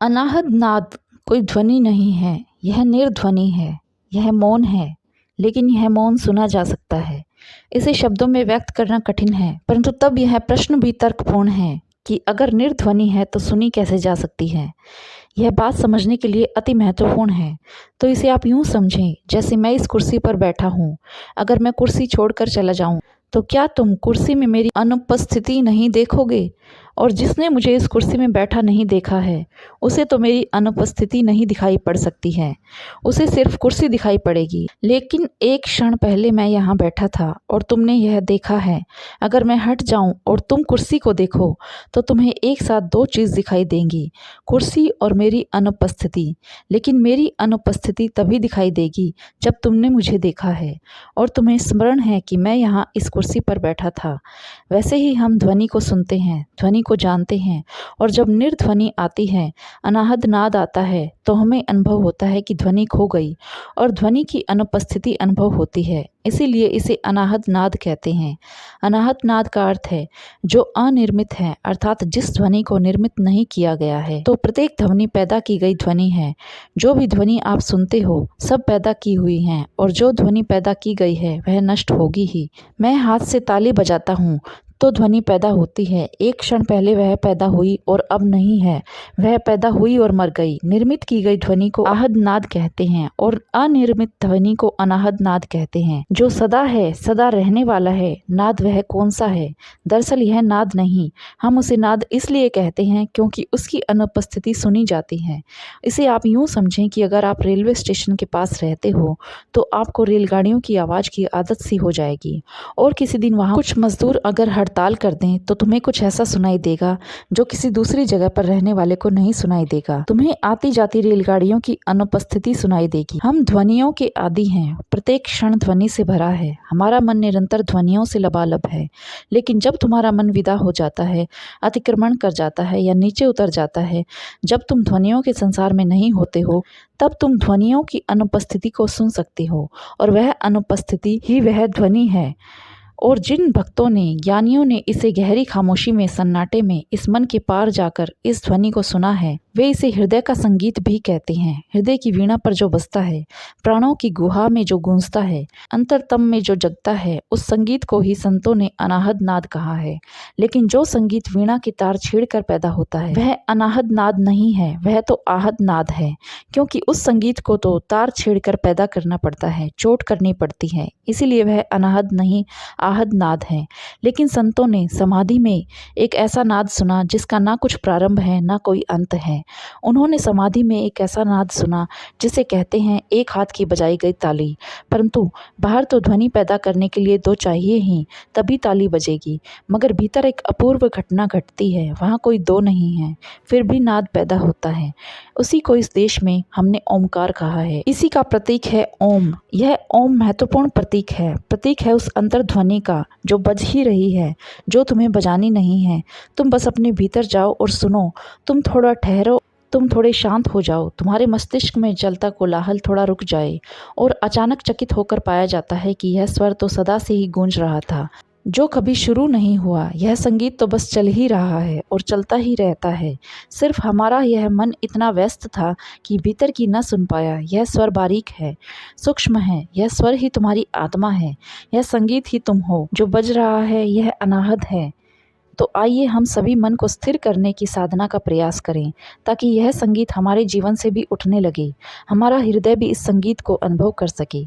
अनाहत नाद कोई ध्वनि नहीं है, यह निर्ध्वनि है, यह मौन है, लेकिन यह मौन सुना जा सकता है। इसे शब्दों में व्यक्त करना कठिन है, परंतु तब यह प्रश्न भी तर्कपूर्ण है कि अगर निर्ध्वनि है तो सुनी कैसे जा सकती है। यह बात समझने के लिए अति महत्वपूर्ण है। तो इसे आप यूं समझें, जैसे मैं इस कुर्सी पर बैठा हूँ। अगर मैं कुर्सी छोड़कर चला जाऊं तो क्या तुम कुर्सी में मेरी अनुपस्थिति नहीं देखोगे? और जिसने मुझे इस कुर्सी में बैठा नहीं देखा है, उसे तो मेरी अनुपस्थिति नहीं दिखाई पड़ सकती है, उसे सिर्फ कुर्सी दिखाई पड़ेगी। लेकिन एक क्षण पहले मैं यहाँ बैठा था और तुमने यह देखा है। अगर मैं हट जाऊं और तुम कुर्सी को देखो तो तुम्हें एक साथ दो चीज़ दिखाई देंगी, कुर्सी और मेरी अनुपस्थिति। लेकिन मेरी अनुपस्थिति तभी दिखाई देगी जब तुमने मुझे देखा है और तुम्हें स्मरण है कि मैं यहाँ इस कुर्सी पर बैठा था। वैसे ही हम ध्वनि को सुनते हैं, ध्वनि को जानते हैं, और जब निर्ध्वनि आती है, अनाहत नाद आता है, तो हमें अनुभव होता है कि ध्वनि खो गई और ध्वनि की अनुपस्थिति अनुभव होती है। इसीलिए इसे अनाहत नाद कहते हैं। अनाहत नाद का अर्थ है जो अनिर्मित है, अर्थात जिस ध्वनि को निर्मित नहीं किया गया है। तो प्रत्येक ध्वनि पैदा की गई ध्वनि है। जो भी ध्वनि आप सुनते हो सब पैदा की हुई हैं, और जो ध्वनि पैदा की गई है वह नष्ट होगी ही। मैं हाथ से ताली बजाता हूँ तो ध्वनि पैदा होती है। एक क्षण पहले वह पैदा हुई और अब नहीं है, वह पैदा हुई और मर गई। निर्मित की गई ध्वनि को आहद नाद कहते हैं और अनिर्मित ध्वनि को अनाहद नाद कहते हैं। जो सदा है, सदा रहने वाला है, नाद वह कौन सा है? दरअसल यह नाद नहीं, हम उसे नाद इसलिए कहते हैं क्योंकि उसकी अनुपस्थिति सुनी जाती है। इसे आप यूं समझें कि अगर आप रेलवे स्टेशन के पास रहते हो तो आपको रेलगाड़ियों की आवाज़ की आदत सी हो जाएगी, और किसी दिन वहाँ कुछ मजदूर अगर हड़ताल कर दें तो तुम्हें कुछ ऐसा सुनाई देगा जो किसी दूसरी जगह पर रहने वाले को नहीं सुनाई देगा। तुम्हें आती जाती रेलगाड़ियों की अनुपस्थिति सुनाई देगी। हम ध्वनियों के आदी हैं, प्रत्येक क्षण ध्वनि से भरा है। हमारा मन निरंतर ध्वनियों से लबालब है। लेकिन जब तुम्हारा मन विदा हो जाता है, अतिक्रमण कर जाता है या नीचे उतर जाता है, जब तुम ध्वनियों के संसार में नहीं होते हो, तब तुम ध्वनियों की अनुपस्थिति को सुन सकते हो, और वह अनुपस्थिति ही वह ध्वनि है। और जिन भक्तों ने, ज्ञानियों ने इसे गहरी खामोशी में, सन्नाटे में, इस मन के पार जाकर इस ध्वनि को सुना है, वे इसे हृदय का संगीत भी कहते हैं। हृदय की वीणा पर जो बजता है, प्राणों की गुहा में जो गूंजता है, अंतरतम में जो जगता है, उस संगीत को ही संतों ने अनाहद नाद कहा है। लेकिन जो संगीत वीणा की तार छेड़कर पैदा होता है वह अनाहद नाद नहीं है, वह तो आहद नाद है। क्योंकि उस संगीत को तो तार छेड़कर पैदा करना पड़ता है, चोट करनी पड़ती है, इसीलिए वह अनाहद नहीं, आहद नाद है। लेकिन संतों ने समाधि में एक ऐसा नाद सुना जिसका ना कुछ प्रारंभ है ना कोई अंत है। उन्होंने समाधि में एक ऐसा नाद सुना जिसे कहते हैं एक हाथ की बजाई गई ताली। परंतु बाहर तो ध्वनि पैदा करने के लिए दो चाहिए ही, तभी ताली बजेगी, मगर भीतर एक अपूर्व घटना घटती है, वहाँ कोई दो नहीं है, फिर भी नाद पैदा होता है। उसी को इस देश में हमने ओमकार कहा है। इसी का प्रतीक है ओम। यह ओम महत्वपूर्ण प्रतीक है उस अंतर ध्वनि का जो बज ही रही है, जो तुम्हें बजानी नहीं है। तुम बस अपने भीतर जाओ और सुनो। तुम थोड़ा ठहरो, तुम थोड़े शांत हो जाओ, तुम्हारे मस्तिष्क में चलता कोलाहल थोड़ा रुक जाए, और अचानक चकित होकर पाया जाता है कि यह स्वर तो सदा से ही गूंज रहा था, जो कभी शुरू नहीं हुआ। यह संगीत तो बस चल ही रहा है और चलता ही रहता है। सिर्फ हमारा यह मन इतना व्यस्त था कि भीतर की न सुन पाया। यह स्वर बारीक है, सूक्ष्म है, यह स्वर ही तुम्हारी आत्मा है, यह संगीत ही तुम हो। जो बज रहा है यह अनाहद है। तो आइए हम सभी मन को स्थिर करने की साधना का प्रयास करें, ताकि यह संगीत हमारे जीवन से भी उठने लगे, हमारा हृदय भी इस संगीत को अनुभव कर सके।